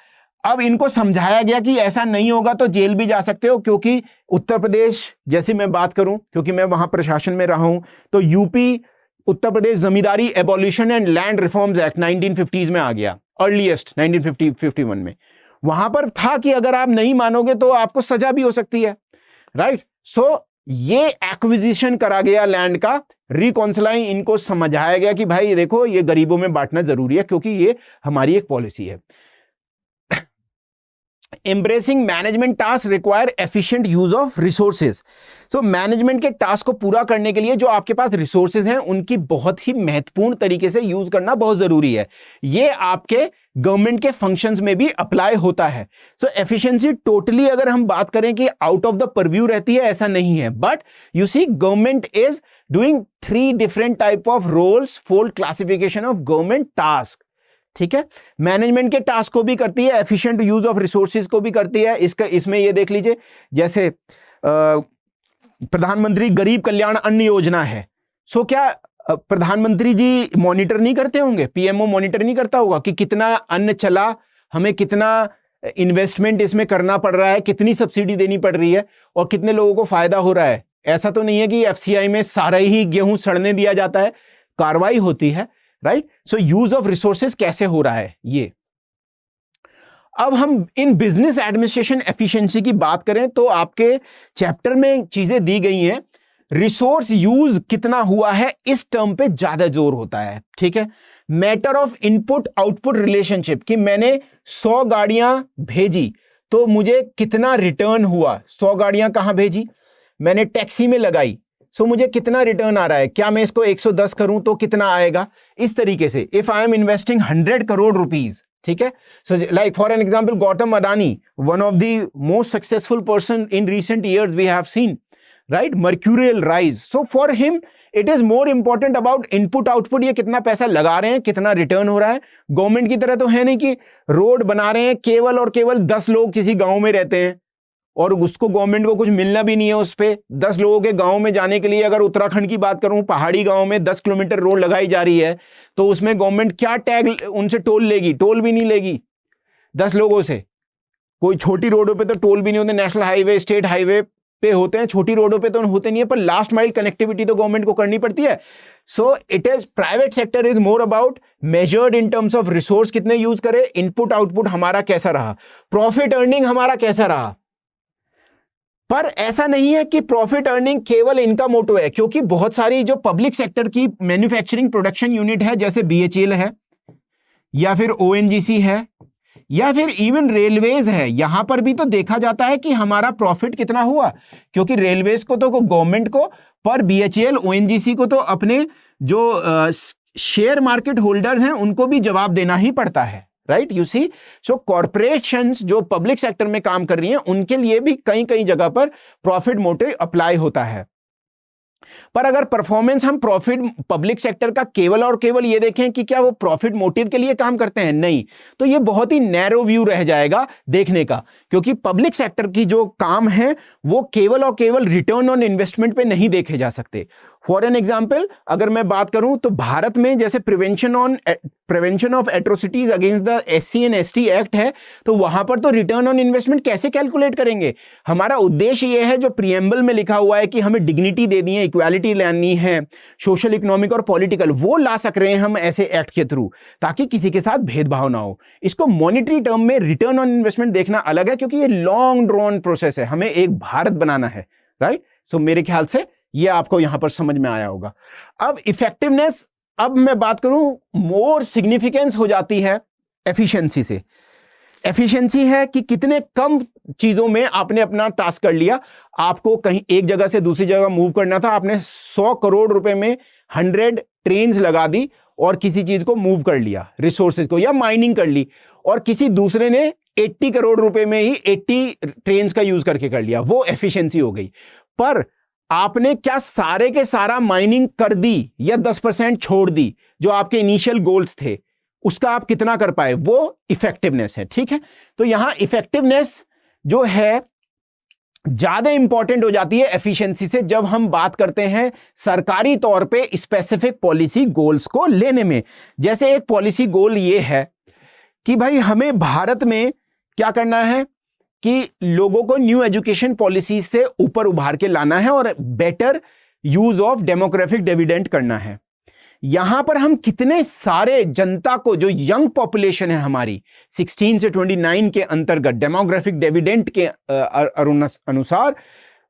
अब इनको समझाया गया कि ऐसा नहीं होगा तो जेल भी जा सकते हो, क्योंकि उत्तर प्रदेश जैसे मैं बात करूं, क्योंकि मैं वहां प्रशासन में रहा हूं, तो UP Uttar Pradesh zamindari abolition and land reforms act 1950s में आ गया, अर्लीस्ट 1951 में। वहां पर था कि अगर आप नहीं मानोगे तो आपको सजा भी हो सकती है, राइट। सो ये एक्विजिशन करा गया लैंड का, रिकॉन्सिलाइंग, इनको समझाया गया कि भाई देखो ये गरीबों में बांटना जरूरी है क्योंकि ये हमारी एक पॉलिसी है। Embracing management task require efficient use of resources. So management के टास्क को पूरा करने के लिए जो आपके पास रिसोर्सेज हैं उनकी बहुत ही महत्वपूर्ण तरीके से यूज करना बहुत जरूरी है। ये आपके गवर्नमेंट के फंक्शंस में भी अप्लाई होता है। सो एफिशिएंसी टोटली अगर हम बात करें कि आउट ऑफ द परव्यू रहती है, ऐसा नहीं है, but you see government is doing 3 different type of roles, 4 classification of government task, ठीक है। मैनेजमेंट के टास्क को भी करती है, एफिशिएंट यूज ऑफ रिसोर्सेज को भी करती है। इसमें ये देख लीजिए, जैसे प्रधानमंत्री गरीब कल्याण अन्न योजना है। सो क्या प्रधानमंत्री जी मॉनिटर नहीं करते होंगे, पीएमओ मॉनिटर नहीं करता होगा कि कितना अन्न चला, हमें कितना इन्वेस्टमेंट इसमें करना पड़ रहा है, कितनी सब्सिडी देनी पड़ रही है और कितने लोगों को फायदा हो रहा है। ऐसा तो नहीं है कि एफसीआई में सारा ही गेहूं सड़ने दिया जाता है, कार्रवाई होती है, right. So use of resources कैसे हो रहा है ये। अब हम इन बिजनेस एडमिनिस्ट्रेशन एफिशिएंसी की बात करें तो आपके चैप्टर में चीजें दी गई हैं। रिसोर्स यूज कितना हुआ है इस टर्म पे ज्यादा जोर होता है, ठीक है। Matter of input output relationship, कि मैंने 100 गाड़ियां भेजी तो मुझे कितना रिटर्न हुआ। 100 गाड़ियां कहां भेजी, मैंने टैक्सी में लगाई, सो मुझे कितना रिटर्न आ रहा है, क्या मैं इसको 110 करूं तो कितना आएगा। इस तरीके से if I am investing 100 crore rupees, ठीक है। So like for an example Gautam Adani, one of the most successful person in recent years we have seen, right, mercurial rise. So for him it is more important about input output, ये कितना पैसा लगा रहे हैं, कितना return हो रहा है। गवर्नमेंट की तरह तो है नहीं कि रोड बना रहे हैं, केवल और केवल 10 लोग किसी गांव में रहते हैं और उसको गवर्नमेंट को कुछ मिलना भी नहीं है उस पे। 10 लोगों के गांव में जाने के लिए, अगर उत्तराखंड की बात करूं, पहाड़ी गांव में 10 किलोमीटर रोड लगाई जा रही है, तो उसमें गवर्नमेंट क्या टैग उनसे टोल लेगी? टोल भी नहीं लेगी 10 लोगों से। कोई छोटी रोडों पे तो टोल भी नहीं होते, नेशनल हाईवे, स्टेट हाईवे पे होते हैं, छोटी रोडों पे तो होते नहीं है, पर लास्ट माइल कनेक्टिविटी तो गवर्नमेंट को करनी पड़ती है। So it is, private sector is more about measured in terms of resource कितने यूज करे, इनपुट आउटपुट हमारा कैसा रहा, प्रॉफिट अर्निंग हमारा कैसा रहा। पर ऐसा नहीं है कि प्रॉफिट अर्निंग केवल इनका मोटो है, क्योंकि बहुत सारी जो पब्लिक सेक्टर की मैन्युफैक्चरिंग प्रोडक्शन यूनिट है, जैसे BHEL है या फिर ONGC है या फिर इवन रेलवेज है, यहां पर भी तो देखा जाता है कि हमारा प्रॉफिट कितना हुआ, क्योंकि रेलवेज को तो गवर्नमेंट को, पर BHEL ONGC को तो अपने जो शेयर मार्केट होल्डर्स हैं उनको भी जवाब देना ही पड़ता है, right. You see, so corporations जो पब्लिक सेक्टर में काम कर रही हैं उनके लिए भी कई कई जगह पर प्रॉफिट मोटिव अप्लाई होता है। पर अगर परफॉर्मेंस हम प्रॉफिट पब्लिक सेक्टर का केवल और केवल ये देखें कि क्या वो प्रॉफिट मोटिव के लिए काम करते हैं, नहीं, तो ये बहुत ही नैरो व्यू रह जाएगा देखने का, क्योंकि पब्लिक सेक्टर की जो काम है वो केवल और केवल रिटर्न ऑन इन्वेस्टमेंट पे नहीं देखे जा सकते। फॉर एन एग्जाम्पल अगर मैं बात करूं तो भारत में जैसे prevention of atrocities against the SC and ST act है, तो वहां पर तो रिटर्न ऑन इन्वेस्टमेंट कैसे कैलकुलेट करेंगे? हमारा उद्देश्य यह है, जो प्रीएम्बल में लिखा हुआ है कि हमें डिग्निटी दे दी है, इक्वालिटी लानी है, सोशल, इकोनॉमिक और पॉलिटिकल, वो ला सक रहे हैं हम ऐसे एक्ट के थ्रू, ताकि किसी के साथ भेदभाव ना हो। इसको मॉनिटरी टर्म में रिटर्न ऑन इन्वेस्टमेंट देखना अलग है, क्योंकि ये लॉन्ग ड्रॉन प्रोसेस है, हमें एक भारत बनाना है, राइट। सो मेरे ख्याल से ये आपको यहां पर समझ में आया होगा। अब इफेक्टिवनेस, अब मैं बात करूं, मोर सिग्निफिकेंस हो जाती है एफिशिएंसी से। एफिशिएंसी है कि कितने कम चीजों में आपने अपना टास्क कर लिया। आपको कहीं एक जगह से दूसरी जगह मूव करना था, आपने 100 करोड़ रुपए में 100 ट्रेन्स लगा दी और किसी चीज को मूव कर लिया, रिसोर्सेज को, या माइनिंग कर ली, और किसी दूसरे ने 80 करोड़ रुपए में ही 80 ट्रेन्स का यूज करके कर लिया, वो एफिशिएंसी हो गई। पर आपने क्या सारे के सारा माइनिंग कर दी या 10% छोड़ दी? जो आपके इनिशियल गोल्स थे उसका आप कितना कर पाए, वो इफेक्टिवनेस है, ठीक है। तो यहां इफेक्टिवनेस जो है ज्यादा इंपॉर्टेंट हो जाती है एफिशिएंसी से, जब हम बात करते हैं सरकारी तौर पे स्पेसिफिक पॉलिसी गोल्स को लेने में। जैसे एक पॉलिसी गोल ये है कि भाई हमें भारत में क्या करना है कि लोगों को न्यू एजुकेशन पॉलिसी से ऊपर उभार के लाना है और better use of demographic dividend करना है। यहां पर हम कितने सारे जनता को, जो यंग पॉपुलेशन है हमारी 16 से 29 के अंतर्गत डेमोग्राफिक डिविडेंड के अनुसार,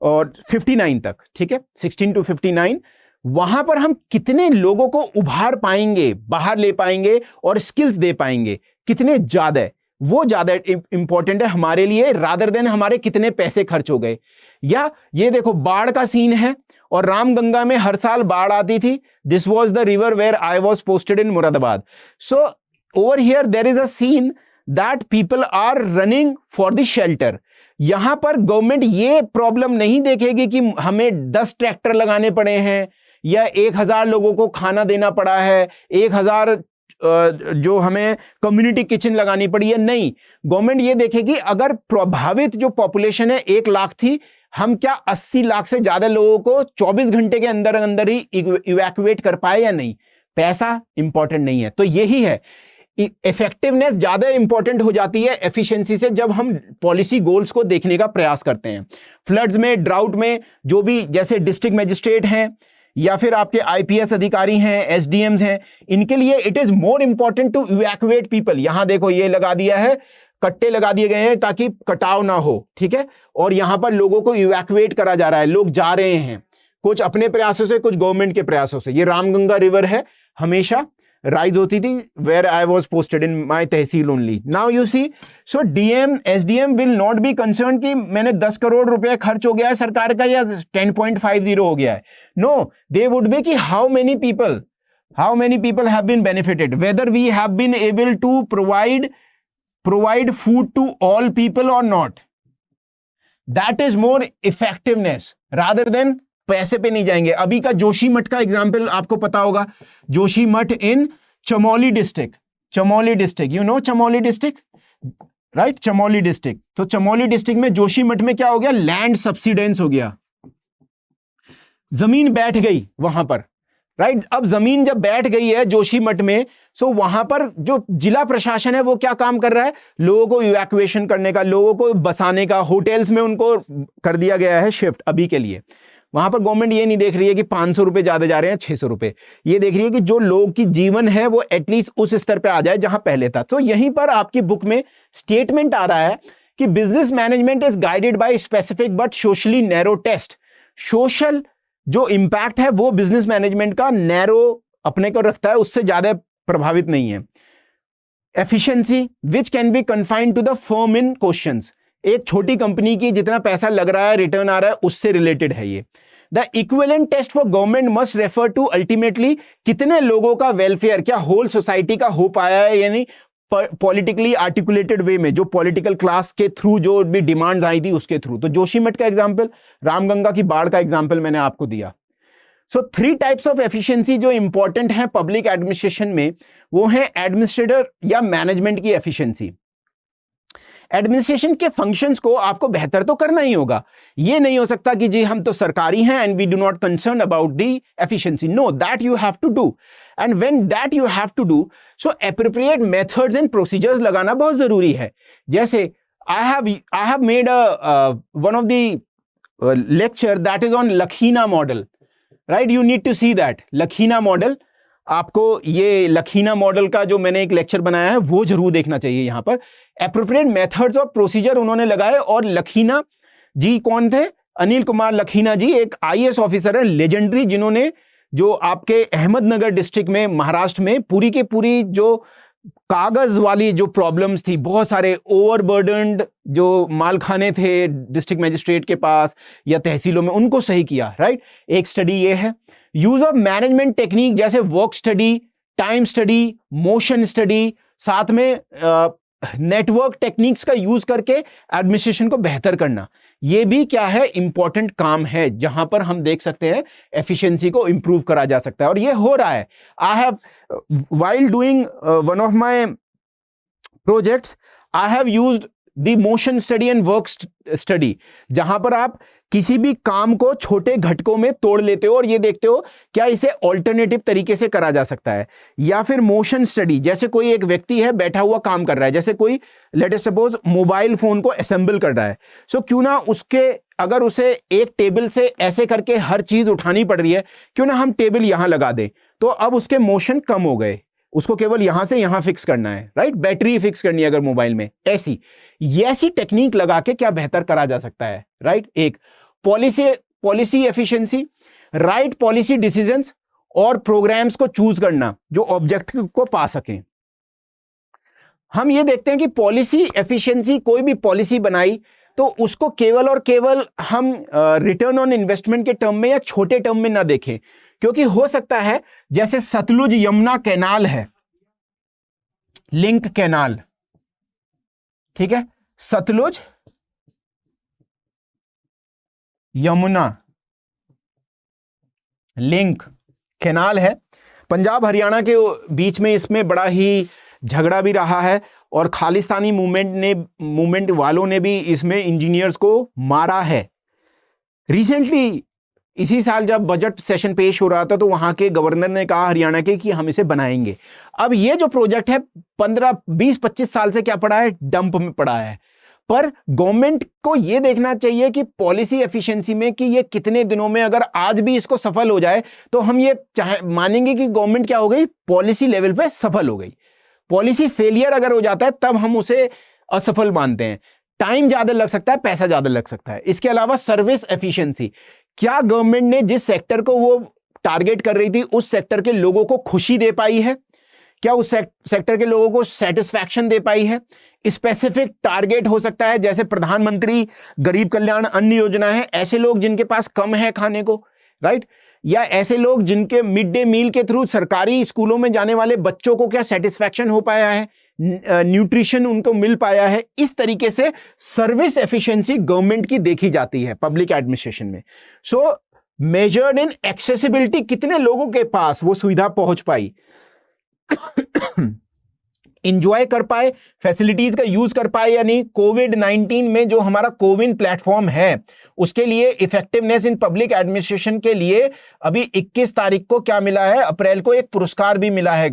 और 59 तक, ठीक है, 16 to 59, वहां पर हम कितने लोगों को उभार पाएंगे, बाहर ले पाएंगे और स्किल्स दे पाएंगे, कितने ज्यादा, वो ज्यादा इंपॉर्टेंट है हमारे लिए, रादर देन हमारे कितने पैसे खर्च हो गए। या ये देखो बाढ़ का सीन है, और रामगंगा में हर साल बाढ़ आती थी। This was the river where I was posted in Moradabad. So over here there is a scene that people are running for the shelter. यहां पर गवर्नमेंट ये प्रॉब्लम नहीं देखेगी कि हमें 10 ट्रैक्टर लगाने पड़े हैं या 1000 लोगों को खाना देना पड़ा है, 1000 जो हमें कम्युनिटी किचन लगानी पड़ी है। नहीं, गवर्नमेंट ये देखेगी अगर प्रभावित जो पॉपुलेशन है 1 लाख थी, हम क्या 80 लाख से ज्यादा लोगों को 24 घंटे के अंदर अंदर ही इवैक्यूएट कर पाए या नहीं। पैसा इंपॉर्टेंट नहीं है। तो यही है, इफेक्टिवनेस ज्यादा इंपॉर्टेंट हो जाती है एफिशिएंसी से जब हम पॉलिसी गोल्स को देखने का प्रयास करते हैं। फ्लड्स में, ड्राउट में, जो भी जैसे डिस्ट्रिक्ट मजिस्ट्रेट हैं या फिर आपके IPS अधिकारी हैं, SDMs हैं, इनके लिए it is more important to evacuate people. यहां देखो ये लगा दिया है, कट्टे लगा दिए गए हैं ताकि कटाव ना हो, ठीक है, और यहां पर लोगों को इवैक्यूएट करा जा रहा है, लोग जा रहे हैं, कुछ अपने प्रयासों से, कुछ गवर्नमेंट के प्रयासों से। ये रामगंगा रिवर है, हमेशा राइज होती थी where I was posted in my tehsil only. Now you see, so DM SDM will not be concern कि मैंने 10 करोड़ रुपए खर्च हो गया है सरकार का या 10.50 हो गया है। नो, दे वुड बी कि how many people have been benefited, whether we have been able to provide provide food to all people और not, that is more effectiveness rather than पैसे पे नहीं जाएंगे। अभी का जोशीमठ का एग्जाम्पल आपको पता होगा, Joshimath in Chamoli district, Chamoli district, you know Chamoli district, right, Chamoli district. तो चमोली डिस्ट्रिक्ट में जोशीमठ में क्या हो गया, लैंड सब्सिडेंस हो गया, जमीन बैठ गई वहां पर, राइट। अब जमीन जब बैठ गई है जोशीमठ में, सो वहां पर जो जिला प्रशासन है वो क्या काम कर रहा है, लोगों को इवैक्यूएशन करने का, लोगों को बसाने का, होटल्स में उनको कर दिया गया है शिफ्ट अभी के लिए। वहां पर गवर्नमेंट ये नहीं देख रही है कि 500 रुपए ज्यादा जा रहे हैं 600 रुपए, ये देख रही है कि जो लोग की जीवन है वो एटलीस्ट उस स्तर पे आ जाए जहां पहले था। तो यहीं पर आपकी बुक में स्टेटमेंट आ रहा है कि business management is guided by specific but socially narrow test. Social जो इंपैक्ट है वो बिजनेस मैनेजमेंट का नैरो अपने को रखता है, उससे ज्यादा प्रभावित नहीं है। Efficiency which can be confined to the firm in questions, एक छोटी कंपनी की जितना पैसा लग रहा है, रिटर्न आ रहा है, उससे रिलेटेड है ये। The equivalent test for government must refer to ultimately कितने लोगों का वेलफेयर, क्या होल सोसाइटी का हो पाया है, यानी पॉलिटिकली आर्टिकुलेटेड वे में, जो पॉलिटिकल क्लास के थ्रू जो भी डिमांड्स आई थी उसके थ्रू। तो जोशीमठ का एग्जांपल, रामगंगा की बाढ़ का एग्जांपल मैंने आपको दिया। सो 3 टाइप्स ऑफ एफिशिएंसी जो इंपॉर्टेंट है पब्लिक एडमिनिस्ट्रेशन में, वो है एडमिनिस्ट्रेटर या मैनेजमेंट की एफिशिएंसी। एडमिनिस्ट्रेशन के फंक्शंस को आपको बेहतर तो करना ही होगा, ये नहीं हो सकता कि जी हम तो सरकारी हैं and we do not concern about the efficiency. No, that you have to do, and when that you have to do, so appropriate methods and procedures लगाना बहुत जरूरी है। जैसे I have made one of the lecture that is on Lakhina model, right, you need to see that Lakhina model. आपको ये लखीना model का जो मैंने एक लेक्चर बनाया है वो जरूर देखना चाहिए। यहां पर एप्रोप्रिएट मेथड्स और प्रोसीजर उन्होंने लगाए, और लखीना जी कौन थे, अनिल कुमार लखीना जी एक आईएएस ऑफिसर है लेजेंडरी, जिन्होंने जो आपके अहमदनगर डिस्ट्रिक्ट में महाराष्ट्र में पूरी के पूरी जो कागज वाली जो प्रॉब्लम्स थी, बहुत सारे ओवरबर्डन्ड जो मालखाने थे डिस्ट्रिक्ट मजिस्ट्रेट के पास या तहसीलों में, उनको सही किया, राइट। एक स्टडी ये है। यूज ऑफ मैनेजमेंट टेक्निक जैसे work study, time study, motion study, साथ में नेटवर्क टेक्निक्स का यूज करके एडमिनिस्ट्रेशन को बेहतर करना, ये भी क्या है, इंपॉर्टेंट काम है, जहां पर हम देख सकते हैं एफिशिएंसी को इंप्रूव करा जा सकता है, और ये हो रहा है। I have while doing one of my projects, I have used the motion study and work study, जहां पर आप किसी भी काम को छोटे घटकों में तोड़ लेते हो और ये देखते हो क्या इसे ऑल्टरनेटिव तरीके से करा जा सकता है। या फिर मोशन स्टडी, जैसे कोई एक व्यक्ति है बैठा हुआ काम कर रहा है, जैसे कोई let us suppose mobile phone को असेंबल कर रहा है, सो क्यों ना उसके, अगर उसे एक टेबल से ऐसे करके हर चीज उठानी पड़ रही है, क्यों ना हम टेबल यहां लगा दें, तो अब उसके मोशन कम हो गए, उसको केवल यहां से यहां फिक्स करना है, राइट, बैटरी फिक्स करनी है अगर मोबाइल में, ऐसी टेक्निक लगा के क्या बेहतर करा जा सकता है, राइट। एक policy efficiency, right policy decisions और प्रोग्राम्स को चूज करना जो ऑब्जेक्टिव को पा सकें। हम ये देखते हैं कि पॉलिसी एफिशिएंसी, कोई भी पॉलिसी बनाई तो उसको केवल और केवल हम रिटर्न ऑन इन्वेस्टमेंट के टर्म में या छोटे टर्म में ना देखें, क्योंकि हो सकता है जैसे सतलुज यमुना कैनाल है, लिंक कैनाल, ठीक है, सतलुज यमुना लिंक कैनाल है, पंजाब हरियाणा के बीच में, इसमें बड़ा ही झगड़ा भी रहा है, और खालिस्तानी मूवमेंट वालों ने भी इसमें इंजीनियर्स को मारा है। रिसेंटली इसी साल जब बजट सेशन पेश हो रहा था तो वहां के गवर्नर ने कहा हरियाणा के कि हम इसे बनाएंगे। अब ये जो प्रोजेक्ट है 15-20-25 साल से क्या पड़ा है, डंप में पड़ा है। पर गवर्नमेंट को यह देखना चाहिए कि पॉलिसी एफिशिएंसी में कि ये कितने दिनों में, अगर आज भी इसको सफल हो जाए तो हम ये मानेंगे कि गवर्नमेंट क्या हो गई, पॉलिसी लेवल पे सफल हो गई। पॉलिसी फेलियर अगर हो जाता है तब हम उसे असफल मानते हैं। टाइम ज्यादा लग सकता है, पैसा ज्यादा लग सकता है। इसके अलावा सर्विस एफिशिएंसी, क्या गवर्नमेंट ने जिस सेक्टर को वो टारगेट कर रही थी उस सेक्टर के लोगों को खुशी दे पाई है, क्या उस सेक्टर के लोगों को सेटिस्फैक्शन दे पाई है। स्पेसिफिक टारगेट हो सकता है, जैसे प्रधानमंत्री गरीब कल्याण अन्न योजना है, ऐसे लोग जिनके पास कम है खाने को, राइट, या ऐसे लोग जिनके मिड डे मील के थ्रू सरकारी स्कूलों में जाने वाले बच्चों को क्या सेटिस्फैक्शन हो पाया है, न्यूट्रिशन उनको मिल पाया है। इस तरीके से सर्विस एफिशिएंसी गवर्नमेंट की देखी जाती है पब्लिक एडमिनिस्ट्रेशन में। सो मेजर्ड इन एक्सेसिबिलिटी, कितने लोगों के पास वो सुविधा पहुंच पाई, इंजॉय कर पाए, फैसिलिटीज का यूज कर पाए या नहीं। कोविड-19 में जो हमारा कोविन प्लेटफॉर्म है उसके लिए इफेक्टिवनेस इन पब्लिक एडमिनिस्ट्रेशन के लिए अभी 21 तारीख को क्या मिला है, अप्रैल को एक पुरस्कार भी मिला है,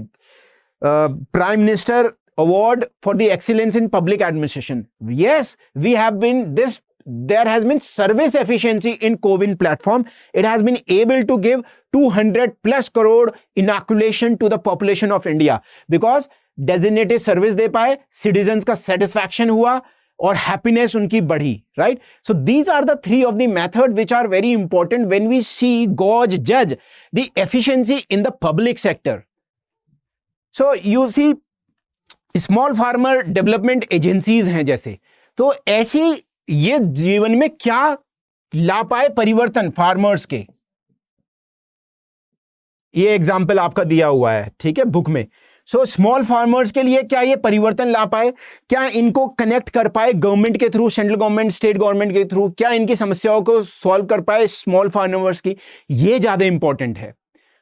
prime minister award for the excellence in public administration. Yes, we have been this, there has been service efficiency in CoWIN platform. It has been able to give 200 plus crore inoculation to the population of India because designated service दे पाए, citizens का satisfaction हुआ और happiness उनकी बढ़ी, right? So these are the three of the method which are very important when we see, gauge, judge the efficiency in the public sector. So you see small farmer development agencies हैं जैसे, तो ऐसी ये जीवन में क्या ला पाए परिवर्तन फार्मर्स के, ये एग्जाम्पल आपका दिया हुआ है, ठीक है, बुक में। सो स्मॉल फार्मर्स के लिए क्या ये परिवर्तन ला पाए, क्या इनको कनेक्ट कर पाए गवर्नमेंट के through, central government, state government के थ्रू, क्या इनकी समस्याओं को सॉल्व कर पाए स्मॉल फार्मर्स की, ये ज्यादा इंपॉर्टेंट है,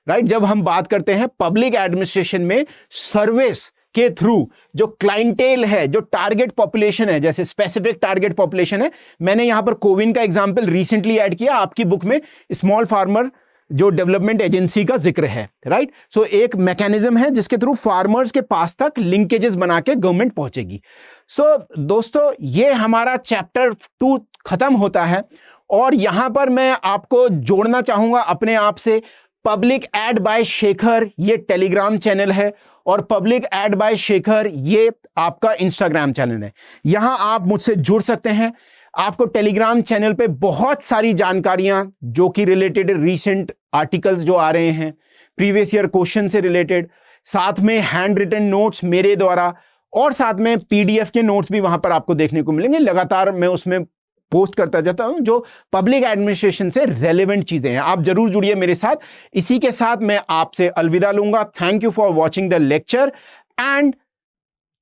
राइट। जब हम बात करते हैं पब्लिक एडमिनिस्ट्रेशन में सर्विस के थ्रू जो क्लाइंटेल है, जो टारगेट पॉपुलेशन है, जैसे स्पेसिफिक टारगेट पॉपुलेशन है, मैंने यहां पर कोविन का एग्जांपल रिसेंटली ऐड किया, आपकी बुक में स्मॉल फार्मर जो डेवलपमेंट एजेंसी का जिक्र है, राइट। सो एक मैकेनिज्म है जिसके थ्रू फार्मर्स के पास तक लिंकेजेस बना के गवर्नमेंट पहुंचेगी। सो दोस्तों, ये हमारा चैप्टर 2 खत्म होता है और यहां पर मैं आपको जोड़ना चाहूंगा अपने आप से। पब्लिक एड बाय शेखर ये टेलीग्राम चैनल है और पब्लिक एड बाय शेखर ये आपका इंस्टाग्राम चैनल है। यहां आप मुझसे जुड़ सकते हैं। आपको टेलीग्राम चैनल पे बहुत सारी जानकारियां जो कि रिलेटेड रीसेंट आर्टिकल्स जो आ रहे हैं, प्रीवियस ईयर क्वेश्चन से रिलेटेड, साथ में हैंड रिटन नोट्स मेरे द्वारा और साथ में पीडीएफ के नोट्स भी वहां पर आपको देखने को मिलेंगे। लगातार मैं उसमें पोस्ट करता जाता हूं जो पब्लिक एडमिनिस्ट्रेशन से रेलेवेंट चीजें हैं। आप जरूर जुड़िए मेरे साथ। इसी के साथ मैं आपसे अलविदा लूंगा। Thank you for watching the lecture and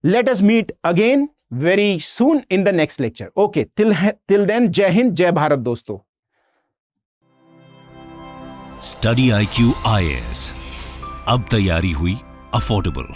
let us meet again very soon in the next lecture. Okay, till then, जय हिंद, जय भारत दोस्तों। स्टडी IQ IAS, अब तैयारी हुई अफोर्डेबल।